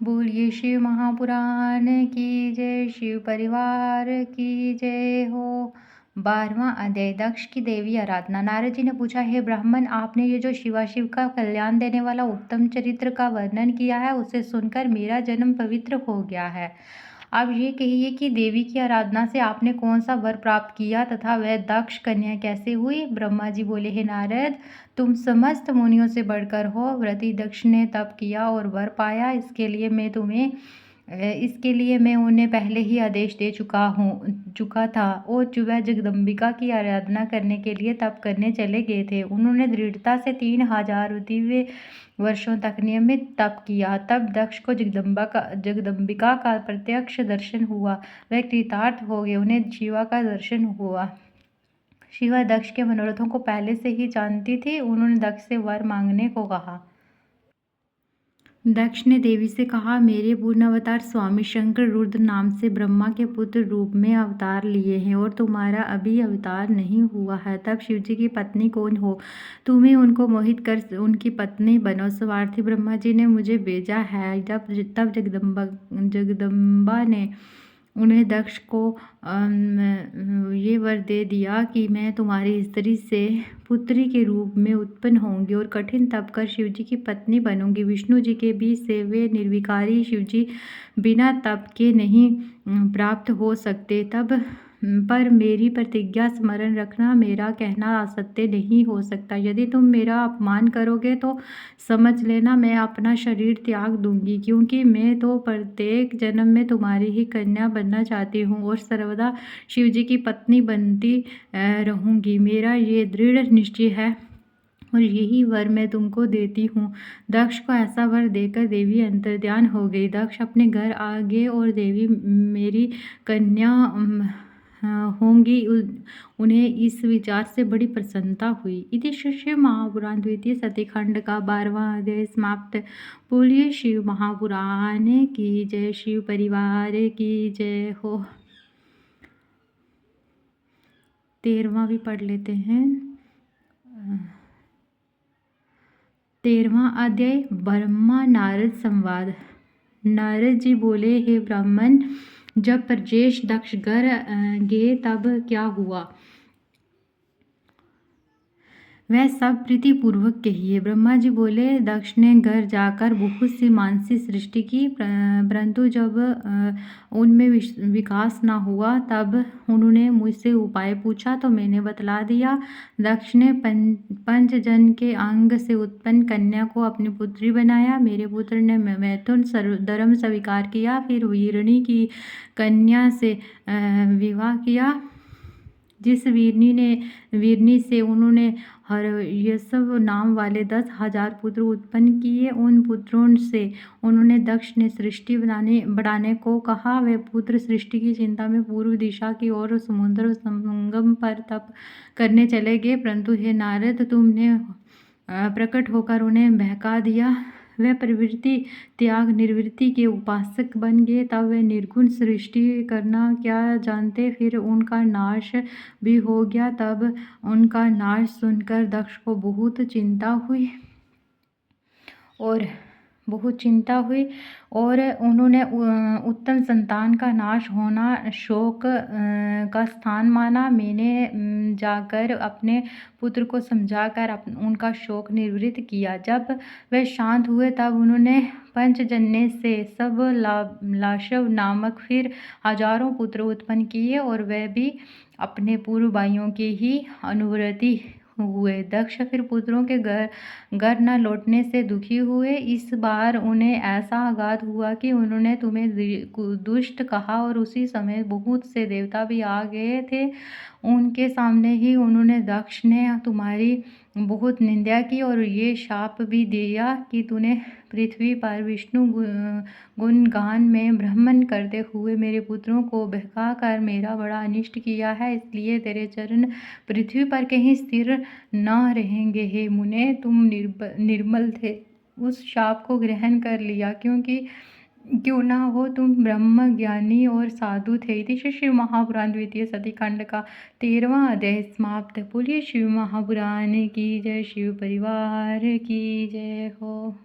बोलिए शिव महापुराण की जय, शिव परिवार की जय हो। 12वां अध्याय, दक्ष की देवी आराधना। नारद जी ने पूछा, हे ब्राह्मण, आपने ये जो शिवाशिव का कल्याण देने वाला उत्तम चरित्र का वर्णन किया है, उसे सुनकर मेरा जन्म पवित्र हो गया है। अब ये कहिए कि देवी की आराधना से आपने कौन सा वर प्राप्त किया तथा वह दक्ष कन्या कैसे हुई। ब्रह्मा जी बोले, हे नारद, तुम समस्त मुनियों से बढ़कर हो। व्रती दक्ष ने तप किया और वर पाया। इसके लिए मैं उन्हें पहले ही आदेश दे चुका था और वह जगदम्बिका की आराधना करने के लिए तप करने चले गए थे। उन्होंने दृढ़ता से 3000 दिव्य वर्षों तक नियमित तप किया। तब दक्ष को जगदम्बिका का प्रत्यक्ष दर्शन हुआ। वह कृतार्थ हो गए। उन्हें शिवा का दर्शन हुआ। शिवा दक्ष के मनोरथों को पहले से ही जानती थी। उन्होंने दक्ष से वर मांगने को कहा। दक्ष ने देवी से कहा, मेरे पूर्ण अवतार स्वामी शंकर रुद्र नाम से ब्रह्मा के पुत्र रूप में अवतार लिए हैं और तुम्हारा अभी अवतार नहीं हुआ है। तब शिवजी की पत्नी कौन हो? तुम्हें उनको मोहित कर उनकी पत्नी बनो। स्वार्थी ब्रह्मा जी ने मुझे भेजा है। तब जगदम्बा ने उन्हें दक्ष को ये वर दे दिया कि मैं तुम्हारी स्त्री से पुत्री के रूप में उत्पन्न होंगी और कठिन तप कर शिवजी की पत्नी बनूंगी। विष्णु जी के बीच से वे निर्विकारी शिवजी बिना तप के नहीं प्राप्त हो सकते। तब पर मेरी प्रतिज्ञा स्मरण रखना, मेरा कहना असत्य नहीं हो सकता। यदि तुम मेरा अपमान करोगे तो समझ लेना मैं अपना शरीर त्याग दूंगी, क्योंकि मैं तो प्रत्येक जन्म में तुम्हारी ही कन्या बनना चाहती हूँ और सर्वदा शिवजी की पत्नी बनती रहूंगी। मेरा ये दृढ़ निश्चय है और यही वर मैं तुमको देती हूँ। दक्ष को ऐसा वर देकर देवी अंतर्ध्यान हो गई। दक्ष अपने घर आ गए और देवी मेरी कन्या होंगी, उन्हें इस विचार से बड़ी प्रसन्नता हुई। इति शिव महापुराण द्वितीय सतीखंड का 12वां अध्याय समाप्त। बोलिए शिव महापुराण की जय, शिव परिवार की जय हो। 13वां भी पढ़ लेते हैं। 13वां अध्याय, ब्रह्मा नारद संवाद। नारद जी बोले, हे ब्राह्मण, जब प्रजेश दक्ष घर गए तब क्या हुआ वह सब प्रीतिपूर्वक कहिए। ब्रह्मा जी बोले, दक्ष ने घर जाकर बहुत सी मानसी सृष्टि की, परंतु जब उनमें विकास न हुआ तब उन्होंने मुझसे उपाय पूछा तो मैंने बतला दिया। दक्ष ने पंचजन के अंग से उत्पन्न कन्या को अपनी पुत्री बनाया। मेरे पुत्र ने मैथुन धर्म स्वीकार किया। फिर वीरणी की कन्या से विवाह किया। जिस वीरनी से उन्होंने हर्यश्व नाम वाले 10,000 पुत्र उत्पन्न किए। उन पुत्रों से उन्होंने दक्ष ने सृष्टि बढ़ाने को कहा। वे पुत्र सृष्टि की चिंता में पूर्व दिशा की ओर समुद्र संगम पर तप करने चले गए, परंतु हे नारद, तुमने प्रकट होकर उन्हें बहका दिया। वे प्रवृत्ति त्याग निवृत्ति के उपासक बन गए। तब वे निर्गुण सृष्टि करना क्या जानते। फिर उनका नाश भी हो गया। तब उनका नाश सुनकर दक्ष को बहुत चिंता हुई और उन्होंने उत्तम संतान का नाश होना शोक का स्थान माना। मैंने जाकर अपने पुत्र को समझाकर उनका शोक निवृत्त किया। जब वे शांत हुए तब उन्होंने पंचजन्य से सब लाशव नामक फिर हजारों पुत्र उत्पन्न किए और वे भी अपने पूर्व भाइयों के ही अनुवर्ती हुए। दक्ष फिर पुत्रों के घर न लौटने से दुखी हुए। इस बार उन्हें ऐसा आघात हुआ कि उन्होंने तुम्हें दुष्ट कहा और उसी समय बहुत से देवता भी आ गए थे। उनके सामने ही उन्होंने दक्ष ने तुम्हारी बहुत निंदा की और ये शाप भी दिया कि तूने पृथ्वी पर विष्णु गुणगान में भ्रमण करते हुए मेरे पुत्रों को बहका कर मेरा बड़ा अनिष्ट किया है। इसलिए तेरे चरण पृथ्वी पर कहीं स्थिर न रहेंगे। हे मुने, तुम निर्मल थे, उस शाप को ग्रहण कर लिया, क्योंकि क्यों ना हो तुम ब्रह्म ज्ञानी और साधु थे। इति शिव महापुराण द्वितीय सतीखंड का 13वां अध्याय समाप्त। बोलिए शिव महापुराण की जय, शिव परिवार की जय हो।